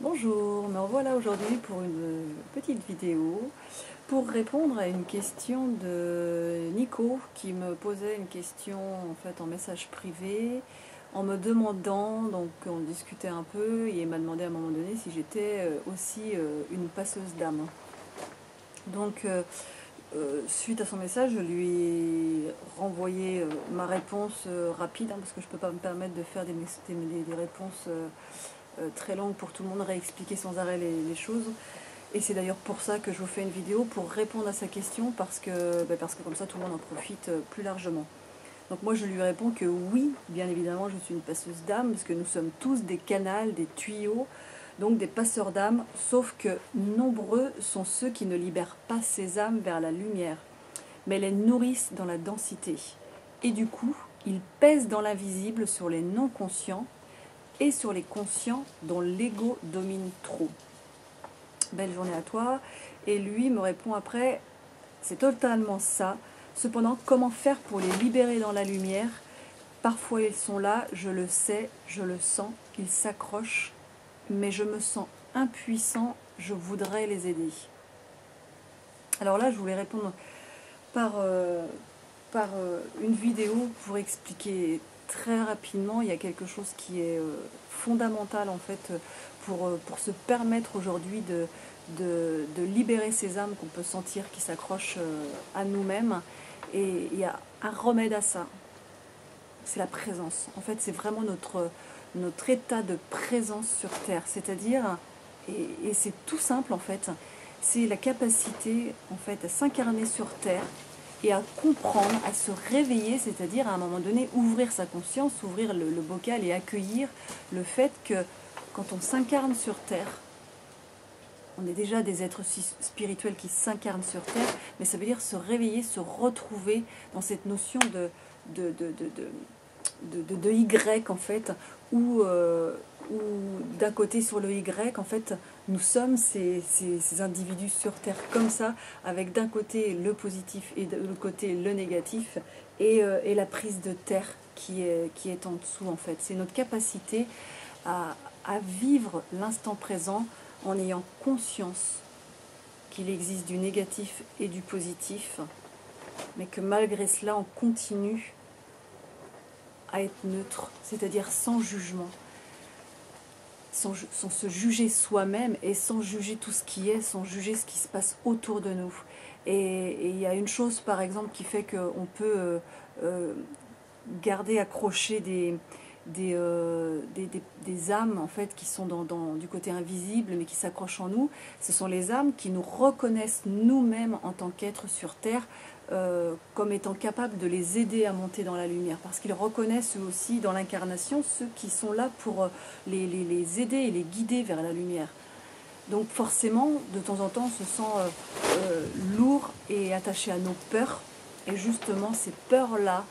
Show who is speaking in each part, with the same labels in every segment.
Speaker 1: Bonjour, me revoilà aujourd'hui pour une petite vidéo pour répondre à une question de Nico qui me posait une question en fait en message privé en me demandant, donc on discutait un peu et il m'a demandé à un moment donné si j'étais aussi une passeuse d'âme. Donc suite à son message, je lui ai renvoyé ma réponse rapide parce que je ne peux pas me permettre de faire des réponses très longue pour tout le monde, réexpliquer sans arrêt les choses. Et c'est d'ailleurs pour ça que je vous fais une vidéo, pour répondre à sa question, parce que comme ça tout le monde en profite plus largement. Donc moi je lui réponds que oui, bien évidemment je suis une passeuse d'âme, parce que nous sommes tous des canals, des tuyaux, donc des passeurs d'âme, sauf que nombreux sont ceux qui ne libèrent pas ces âmes vers la lumière, mais les nourrissent dans la densité. Et du coup, ils pèsent dans l'invisible sur les non-conscients, et sur les conscients dont l'ego domine trop. Belle journée à toi. Et lui me répond après, c'est totalement ça. Cependant, comment faire pour les libérer dans la lumière? Parfois ils sont là, je le sais, je le sens, ils s'accrochent, mais je me sens impuissant, je voudrais les aider. Alors là, je voulais répondre par une vidéo pour expliquer très rapidement. Il y a quelque chose qui est fondamental en fait pour se permettre aujourd'hui de libérer ces âmes qu'on peut sentir qui s'accrochent à nous-mêmes. Et il y a un remède à ça, c'est la présence. En fait, c'est vraiment notre état de présence sur Terre, c'est-à-dire, et c'est tout simple en fait, c'est la capacité en fait à s'incarner sur Terre et à comprendre, à se réveiller, c'est-à-dire à un moment donné ouvrir sa conscience, ouvrir le bocal et accueillir le fait que quand on s'incarne sur Terre, on est déjà des êtres spirituels qui s'incarnent sur Terre, mais ça veut dire se réveiller, se retrouver dans cette notion de Y en fait, où d'un côté sur le Y, en fait, nous sommes ces individus sur Terre comme ça, avec d'un côté le positif et de l'autre côté le négatif, et la prise de terre qui est en dessous en fait. C'est notre capacité à vivre l'instant présent en ayant conscience qu'il existe du négatif et du positif, mais que malgré cela on continue à être neutre, c'est-à-dire sans jugement, sans se juger soi-même et sans juger tout ce qui est, sans juger ce qui se passe autour de nous. Et il y a une chose par exemple qui fait qu'on peut garder accroché des âmes en fait qui sont du côté invisible mais qui s'accrochent en nous. Ce sont les âmes qui nous reconnaissent nous-mêmes en tant qu'êtres sur Terre comme étant capables de les aider à monter dans la lumière, parce qu'ils reconnaissent eux aussi dans l'incarnation ceux qui sont là pour les aider et les guider vers la lumière. Donc forcément, de temps en temps, on se sent lourd et attaché à nos peurs, et justement ces peurs-là,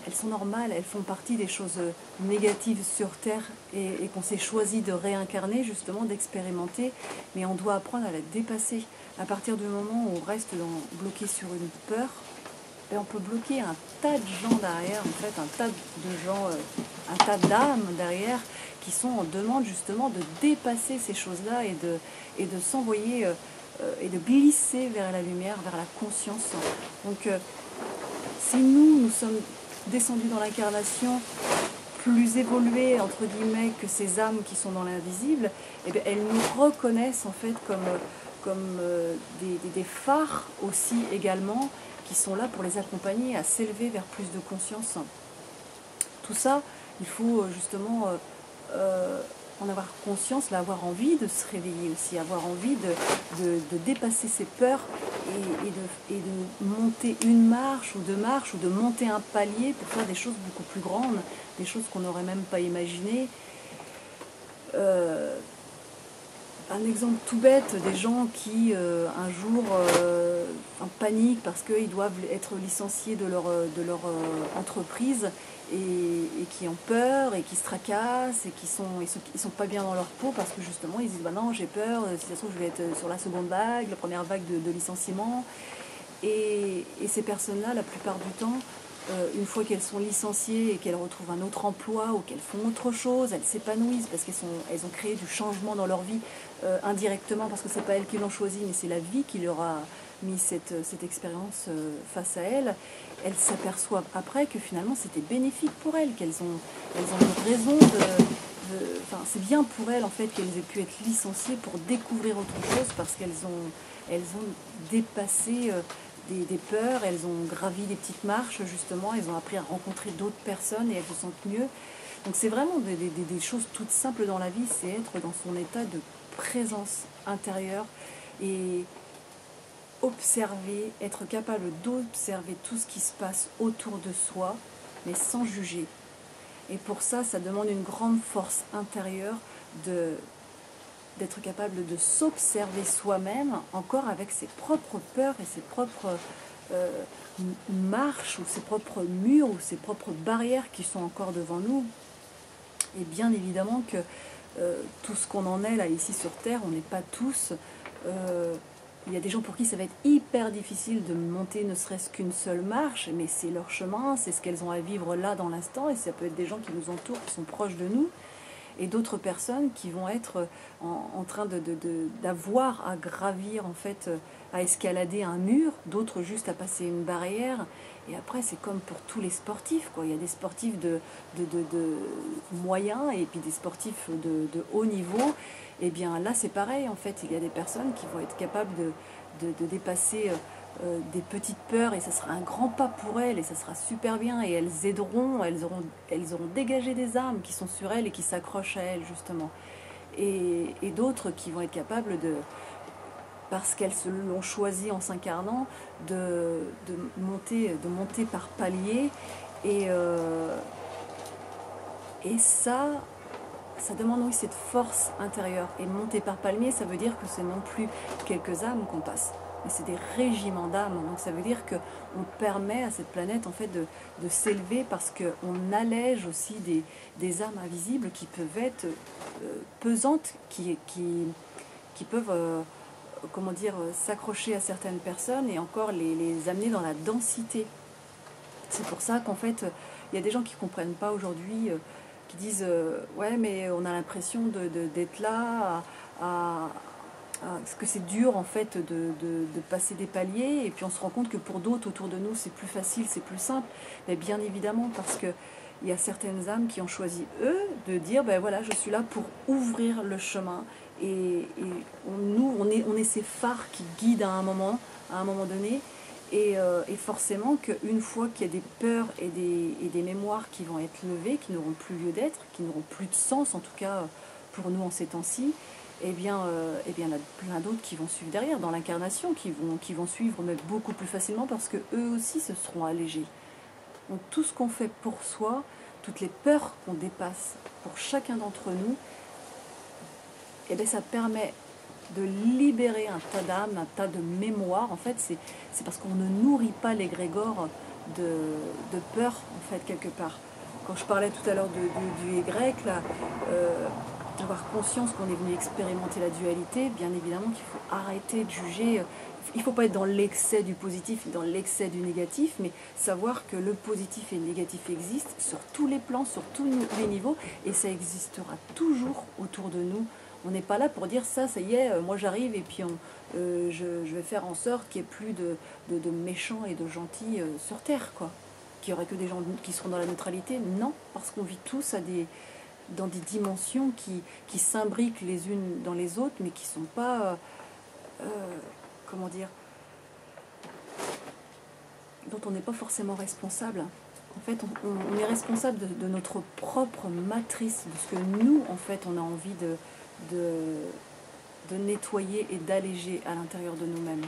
Speaker 1: elles sont normales, elles font partie des choses négatives sur Terre et qu'on s'est choisi de réincarner, justement, d'expérimenter, mais on doit apprendre à la dépasser. À partir du moment où on reste bloqué sur une peur, et on peut bloquer un tas de gens derrière, en fait, un tas de gens, un tas d'âmes derrière, qui sont en demande justement de dépasser ces choses-là et de s'envoyer et de glisser vers la lumière, vers la conscience. Donc, si nous sommes descendus dans l'incarnation, plus évoluées entre guillemets que ces âmes qui sont dans l'invisible, eh bien, elles nous reconnaissent en fait comme des phares aussi également, qui sont là pour les accompagner à s'élever vers plus de conscience. Tout ça, il faut justement en avoir conscience, là, avoir envie de se réveiller aussi, avoir envie de dépasser ses peurs et de monter une marche ou deux marches ou de monter un palier pour faire des choses beaucoup plus grandes, des choses qu'on n'aurait même pas imaginées. Un exemple tout bête, des gens qui un jour en panique parce qu'ils doivent être licenciés de leur entreprise et qui ont peur et qui se tracassent et qui sont pas bien dans leur peau parce que justement ils disent bah non, j'ai peur, si ça se trouve je vais être sur la seconde vague, la première vague de licenciement, et ces personnes-là la plupart du temps une fois qu'elles sont licenciées et qu'elles retrouvent un autre emploi ou qu'elles font autre chose, elles s'épanouissent parce elles ont créé du changement dans leur vie indirectement, parce que c'est pas elles qui l'ont choisi, mais c'est la vie qui leur a mis cette expérience face à elles. Elles s'aperçoivent après que finalement c'était bénéfique pour elles, elles ont une raison enfin, c'est bien pour elles en fait qu'elles aient pu être licenciées pour découvrir autre chose, parce elles ont dépassé des peurs, elles ont gravi des petites marches justement, elles ont appris à rencontrer d'autres personnes et elles se sentent mieux. Donc c'est vraiment des choses toutes simples dans la vie, c'est être dans son état de présence intérieure et observer, être capable d'observer tout ce qui se passe autour de soi, mais sans juger. Et pour ça, ça demande une grande force intérieure d'être capable de s'observer soi-même, encore avec ses propres peurs et ses propres marches, ou ses propres murs, ou ses propres barrières qui sont encore devant nous. Et bien évidemment que tout ce qu'on en est là, ici sur Terre, on n'est pas tous... il y a des gens pour qui ça va être hyper difficile de monter ne serait-ce qu'une seule marche, mais c'est leur chemin, c'est ce qu'elles ont à vivre là dans l'instant, et ça peut être des gens qui nous entourent, qui sont proches de nous, et d'autres personnes qui vont être en train d'avoir à gravir, en fait, à escalader un mur, d'autres juste à passer une barrière. Et après, c'est comme pour tous les sportifs, quoi. Il y a des sportifs de moyens et puis des sportifs de haut niveau. Et bien là, c'est pareil, en fait. Il y a des personnes qui vont être capables de dépasser des petites peurs, et ça sera un grand pas pour elles, et ça sera super bien, et elles aideront, elles auront dégagé des armes qui sont sur elles et qui s'accrochent à elles, justement. Et d'autres qui vont être capables parce qu'elles se l'ont choisi en s'incarnant, de monter par paliers, et ça demande, oui, cette force intérieure. Et monter par paliers, ça veut dire que c'est non plus quelques âmes qu'on passe, mais c'est des régiments d'âmes. Donc ça veut dire qu'on permet à cette planète, en fait, de s'élever, parce qu'on allège aussi des âmes invisibles qui peuvent être pesantes, qui peuvent comment dire, s'accrocher à certaines personnes et encore les amener dans la densité. C'est pour ça qu'en fait, il y a des gens qui ne comprennent pas aujourd'hui, qui disent ouais, mais on a l'impression d'être là, parce que c'est dur en fait de passer des paliers, et puis on se rend compte que pour d'autres autour de nous c'est plus facile, c'est plus simple. Mais bien évidemment, parce que il y a certaines âmes qui ont choisi, eux, de dire ben voilà, je suis là pour ouvrir le chemin, et on est ces phares qui guident à un moment donné. Et forcément qu'une fois qu'il y a des peurs et des mémoires qui vont être levées, qui n'auront plus lieu d'être, qui n'auront plus de sens, en tout cas pour nous en ces temps-ci, eh bien, il y en a plein d'autres qui vont suivre derrière, dans l'incarnation, qui vont suivre, mais beaucoup plus facilement, parce que eux aussi se seront allégés. Donc tout ce qu'on fait pour soi, toutes les peurs qu'on dépasse pour chacun d'entre nous, eh bien, ça permet de libérer un tas d'âmes, un tas de mémoires. En fait, c'est parce qu'on ne nourrit pas l'égrégore de peur, en fait, quelque part. Quand je parlais tout à l'heure du Y, là, d'avoir conscience qu'on est venu expérimenter la dualité, bien évidemment qu'il faut arrêter de juger. Il ne faut pas être dans l'excès du positif, dans l'excès du négatif, mais savoir que le positif et le négatif existent sur tous les plans, sur tous les niveaux, et ça existera toujours autour de nous. On n'est pas là pour dire ça y est, moi j'arrive et puis je vais faire en sorte qu'il n'y ait plus de méchants et de gentils sur Terre, quoi. Qu'il n'y aurait que des gens qui seront dans la neutralité. Non, parce qu'on vit tous dans des dimensions qui s'imbriquent les unes dans les autres, mais qui ne sont pas, comment dire, dont on n'est pas forcément responsable. En fait, on est responsable de notre propre matrice, de ce que nous, en fait, on a envie de nettoyer et d'alléger à l'intérieur de nous-mêmes.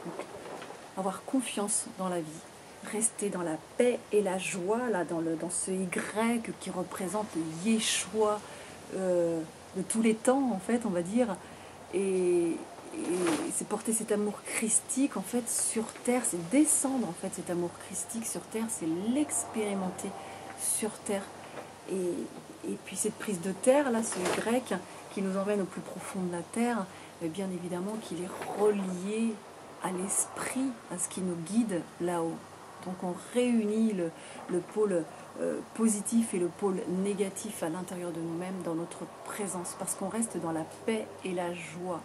Speaker 1: Donc, avoir confiance dans la vie, rester dans la paix et la joie, là, dans ce Y qui représente le Yeshua de tous les temps, en fait, on va dire, et c'est porter cet amour christique, en fait, sur Terre, c'est descendre, en fait, cet amour christique sur Terre, c'est l'expérimenter sur Terre. Et puis cette prise de terre, là, ce grec qui nous emmène au plus profond de la terre, bien évidemment qu'il est relié à l'esprit, à ce qui nous guide là-haut. Donc on réunit le pôle positif et le pôle négatif à l'intérieur de nous-mêmes dans notre présence, parce qu'on reste dans la paix et la joie.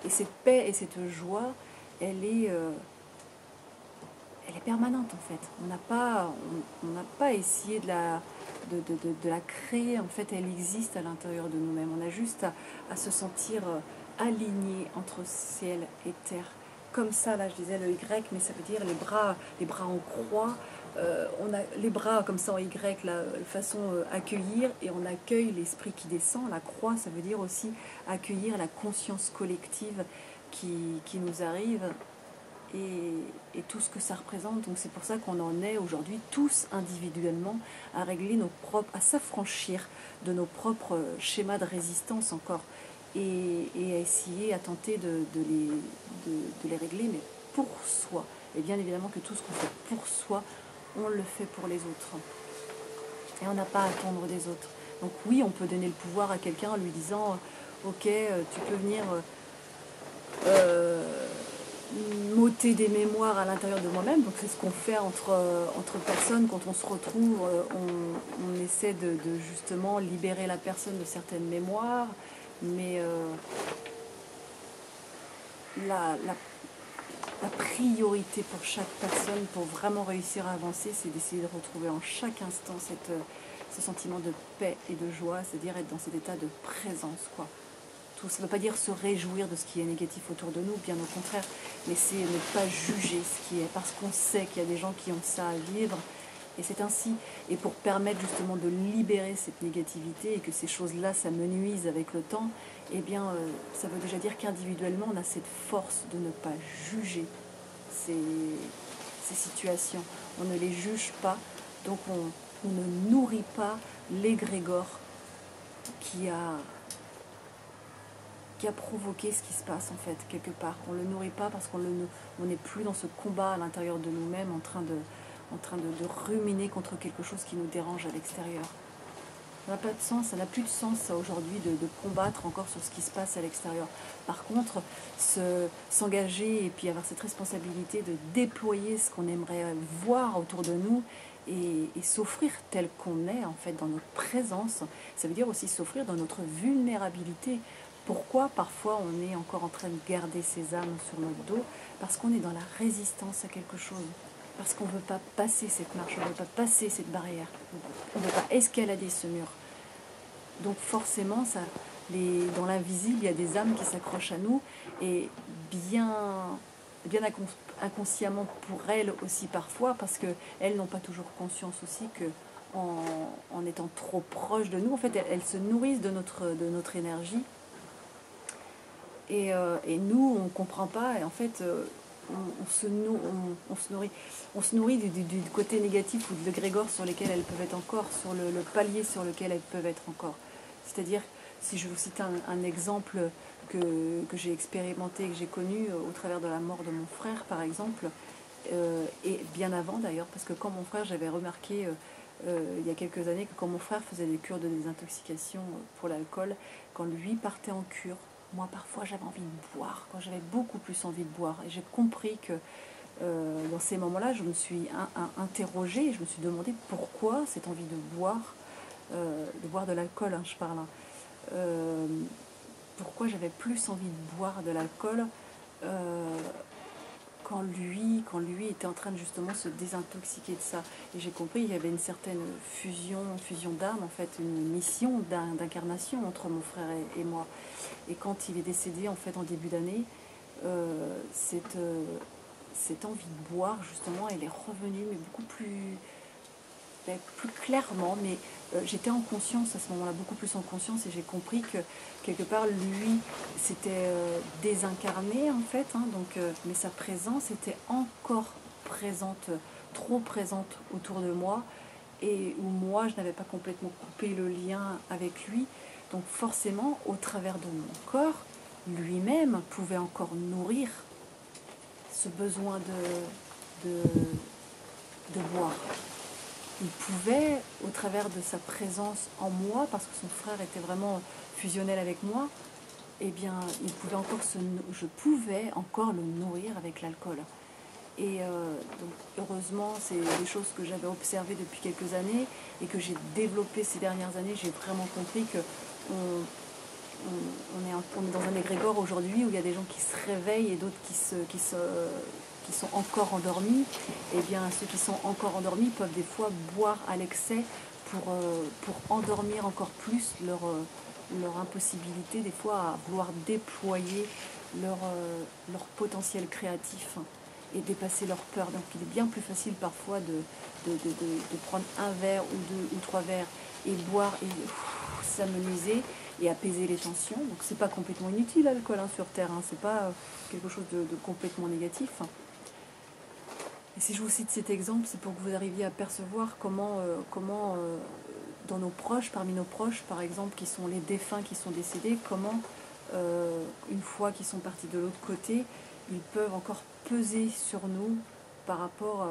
Speaker 1: Et cette paix et cette joie, elle est permanente en fait. On n'a pas essayé de la créer, en fait elle existe à l'intérieur de nous-mêmes. On a juste à se sentir aligné entre ciel et terre. Comme ça, là je disais le Y, mais ça veut dire les bras en croix. On a les bras comme ça en Y, la façon accueillir, et on accueille l'esprit qui descend. La croix, ça veut dire aussi accueillir la conscience collective qui nous arrive. Et tout ce que ça représente. Donc c'est pour ça qu'on en est aujourd'hui tous individuellement à régler à s'affranchir de nos propres schémas de résistance encore, et à essayer, à tenter de les régler, mais pour soi. Et bien évidemment que tout ce qu'on fait pour soi, on le fait pour les autres. Et on n'a pas à attendre des autres. Donc oui, on peut donner le pouvoir à quelqu'un en lui disant ok, tu peux venir m'ôter des mémoires à l'intérieur de moi-même. Donc c'est ce qu'on fait entre personnes quand on se retrouve. On essaie de justement libérer la personne de certaines mémoires, mais la priorité pour chaque personne, pour vraiment réussir à avancer, c'est d'essayer de retrouver en chaque instant ce sentiment de paix et de joie, c'est-à-dire être dans cet état de présence, quoi. Tout, ça ne veut pas dire se réjouir de ce qui est négatif autour de nous, bien au contraire, mais c'est ne pas juger ce qui est, parce qu'on sait qu'il y a des gens qui ont ça à vivre, et c'est ainsi. Et pour permettre justement de libérer cette négativité et que ces choses-là, ça me nuise avec le temps, eh bien, ça veut déjà dire qu'individuellement, on a cette force de ne pas juger ces situations. On ne les juge pas, donc on ne nourrit pas l'égrégore qui a provoqué ce qui se passe en fait, quelque part. On ne le nourrit pas parce qu'on n'est plus dans ce combat à l'intérieur de nous-mêmes en train de ruminer contre quelque chose qui nous dérange à l'extérieur. Ça n'a pas de sens, ça n'a plus de sens ça aujourd'hui de combattre encore sur ce qui se passe à l'extérieur. Par contre, s'engager et puis avoir cette responsabilité de déployer ce qu'on aimerait voir autour de nous et s'offrir tel qu'on est en fait dans notre présence, ça veut dire aussi s'offrir dans notre vulnérabilité. Pourquoi parfois on est encore en train de garder ses âmes sur notre dos? Parce qu'on est dans la résistance à quelque chose. Parce qu'on ne veut pas passer cette marche, on ne veut pas passer cette barrière. On ne veut pas escalader ce mur. Donc forcément, dans l'invisible, il y a des âmes qui s'accrochent à nous. Et bien inconsciemment pour elles aussi parfois, parce qu'elles n'ont pas toujours conscience aussi que en étant trop proches de nous, en fait, elles se nourrissent de notre énergie. Et nous, on ne comprend pas, et en fait, on se nourrit du côté négatif ou de l'égrégore sur lesquels elles peuvent être encore, sur le palier sur lequel elles peuvent être encore. C'est-à-dire, si je vous cite un exemple que j'ai expérimenté, que j'ai connu au travers de la mort de mon frère, par exemple, et bien avant d'ailleurs, parce que quand mon frère, j'avais remarqué il y a quelques années que quand mon frère faisait des cures de désintoxication pour l'alcool, quand lui partait en cure, moi, parfois, j'avais envie de boire, quand j'avais beaucoup plus envie de boire. Et j'ai compris que dans ces moments-là, je me suis interrogée et je me suis demandé pourquoi cette envie de boire de l'alcool, hein, je parle. Pourquoi j'avais plus envie de boire de l'alcool quand lui était en train de justement se désintoxiquer de ça. Et j'ai compris qu'il y avait une certaine fusion d'âme, en fait, une mission d'incarnation entre mon frère et moi. Et quand il est décédé, en fait, en début d'année, cette envie de boire, justement, elle est revenue, mais beaucoup plus clairement, mais j'étais en conscience à ce moment-là, beaucoup plus en conscience, et j'ai compris que quelque part lui s'était désincarné en fait, hein, donc, mais sa présence était encore présente, trop présente autour de moi, et où moi je n'avais pas complètement coupé le lien avec lui, donc forcément au travers de mon corps, lui-même pouvait encore nourrir ce besoin de boire. Il pouvait, au travers de sa présence en moi, parce que son frère était vraiment fusionnel avec moi, eh bien, je pouvais encore le nourrir avec l'alcool. Et donc, heureusement, c'est des choses que j'avais observées depuis quelques années et que j'ai développées ces dernières années. J'ai vraiment compris que on est dans un égrégore aujourd'hui où il y a des gens qui se réveillent et d'autres qui sont encore endormis. Et bien, ceux qui sont encore endormis peuvent des fois boire à l'excès pour endormir encore plus leur impossibilité des fois à vouloir déployer leur potentiel créatif et dépasser leur peur. Donc il est bien plus facile parfois de prendre un verre ou deux ou trois verres et boire et s'amenuiser et apaiser les tensions. Donc c'est pas complètement inutile l'alcool sur Terre, hein. C'est pas quelque chose de complètement négatif. Et si je vous cite cet exemple, c'est pour que vous arriviez à percevoir comment dans nos proches, parmi nos proches par exemple, qui sont les défunts qui sont décédés, comment une fois qu'ils sont partis de l'autre côté, ils peuvent encore peser sur nous par rapport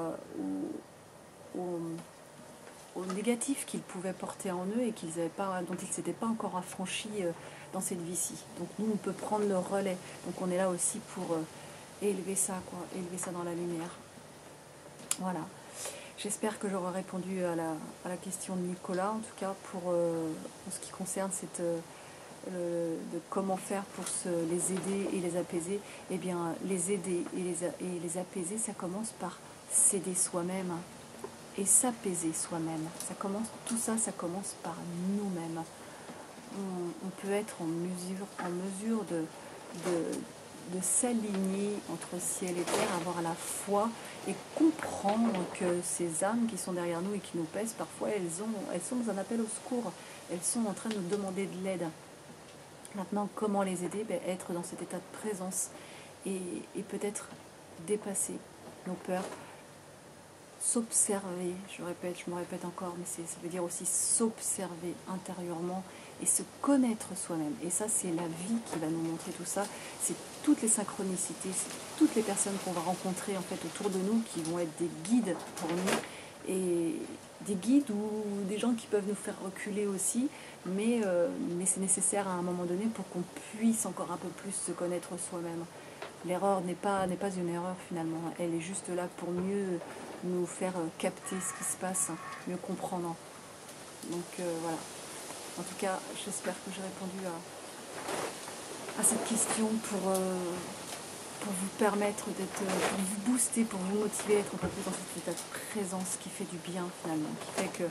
Speaker 1: au négatif qu'ils pouvaient porter en eux et dont ils ne s'étaient pas encore affranchis dans cette vie-ci. Donc nous, on peut prendre le relais. Donc on est là aussi pour élever ça dans la lumière. Voilà. J'espère que j'aurai répondu à la question de Nicolas, en tout cas pour en ce qui concerne de comment faire pour les aider et les apaiser. Eh bien, les aider et les apaiser, ça commence par s'aider soi-même et s'apaiser soi-même. Tout ça, ça commence par nous-mêmes. On peut être en mesure de s'aligner entre ciel et terre, avoir la foi et comprendre que ces âmes qui sont derrière nous et qui nous pèsent, parfois elles sont dans un appel au secours, elles sont en train de nous demander de l'aide. Maintenant, comment les aider? Être dans cet état de présence et peut-être dépasser nos peurs, s'observer, je me répète encore, mais ça veut dire aussi s'observer intérieurement et se connaître soi-même. Et ça, c'est la vie qui va nous montrer tout ça. C'est toutes les synchronicités, c'est toutes les personnes qu'on va rencontrer en fait autour de nous qui vont être des guides pour nous, et des guides ou des gens qui peuvent nous faire reculer aussi, mais c'est nécessaire à un moment donné pour qu'on puisse encore un peu plus se connaître soi-même. L'erreur n'est pas une erreur finalement, elle est juste là pour mieux nous faire capter ce qui se passe, mieux comprendre. Donc voilà. En tout cas, j'espère que j'ai répondu à cette question pour vous permettre pour vous booster, pour vous motiver à être un peu plus dans cet état de présence qui fait du bien finalement, qui fait que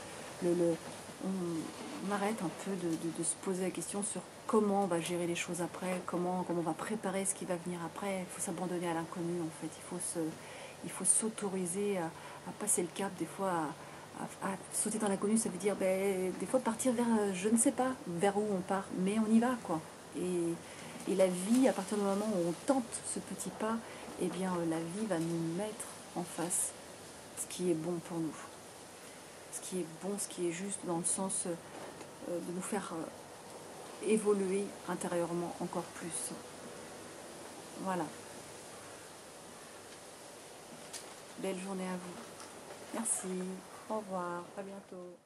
Speaker 1: on arrête un peu de se poser la question sur comment on va gérer les choses après, comment on va préparer ce qui va venir après. Il faut s'abandonner à l'inconnu en fait, il faut s'autoriser à passer le cap, des fois à sauter dans l'inconnu. Ça veut dire des fois partir vers, je ne sais pas vers où on part, mais on y va quoi. Et la vie, à partir du moment où on tente ce petit pas, eh bien la vie va nous mettre en face ce qui est bon pour nous. Ce qui est bon, ce qui est juste, dans le sens de nous faire évoluer intérieurement encore plus. Voilà. Belle journée à vous. Merci. Au revoir. À bientôt.